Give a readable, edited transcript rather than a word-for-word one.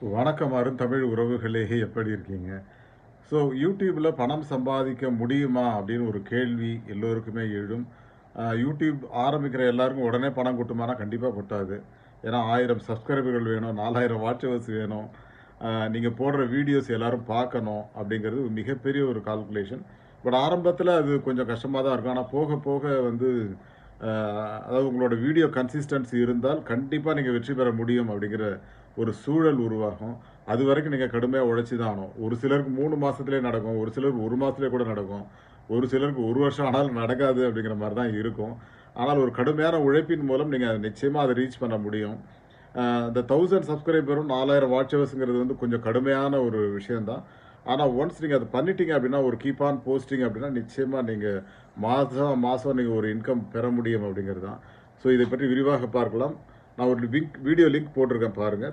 வணக்கம் அருந்தமிழ் உறவுகளே, எப்படி இருக்கீங்க? ஸோ யூடியூப்ல பணம் சம்பாதிக்க முடியுமா அப்படின்னு ஒரு கேள்வி எல்லோருக்குமே எழும். யூடியூப் ஆரம்பிக்கிற எல்லாருக்கும் உடனே பணம் கொட்டுமானா கண்டிப்பாக கொட்டாது. ஏன்னா 1000 சப்ஸ்கிரைபர்கள் வேணும், 4000 வாட்ச் ஹவர்ஸ் வேணும், நீங்கள் போடுற வீடியோஸ் எல்லாரும் பார்க்கணும் அப்படிங்கிறது ஒரு மிகப்பெரிய ஒரு கால்குலேஷன். பட் ஆரம்பத்தில் அது கொஞ்சம் கஷ்டமாக தான் இருக்கும். ஆனால் போக போக வந்து அதாவது உங்களோட வீடியோ கன்சிஸ்டன்சி இருந்தால் கண்டிப்பாக நீங்கள் வெற்றி பெற முடியும் அப்படிங்கிற ஒரு சூழல் உருவாகும். அது வரைக்கும் நீங்கள் கடுமையாக உழைச்சி தான் ஆகணும். ஒரு சிலருக்கு 3 மாசத்திலே நடக்கும், ஒரு சிலருக்கு 1 மாசத்திலே கூட நடக்கும், ஒரு சிலருக்கு 1 வருஷம் ஆனாலும் நடக்காது அப்படிங்கிற மாரி தான் இருக்கும். ஆனால் ஒரு கடுமையான உழைப்பின் மூலம் நீங்க நிச்சயமா அத ரீச் பண்ண முடியும். இந்த 1000 சப்ஸ்கிரைபரும் 4000 வாட்ச் ஹவர்ஸ்ங்கிறது வந்து கொஞ்சம் கடுமையான ஒரு விஷயம் தான். ஆனா ஒன்ஸ் நீங்க அத பண்ணிட்டீங்க அப்படின்னா, ஒரு கீப் ஆன் போஸ்டிங் அப்படின்னா, நிச்சயமா நீங்க மாசம் மாசம் நீங்க ஒரு இன்கம் பெற முடியும் அப்படிங்கிறது தான். ஸோ இதை பற்றி விரிவாக பார்க்கலாம். நான் ஒரு வீடியோ லிங்க் போட்டிருக்கேன் பாருங்க.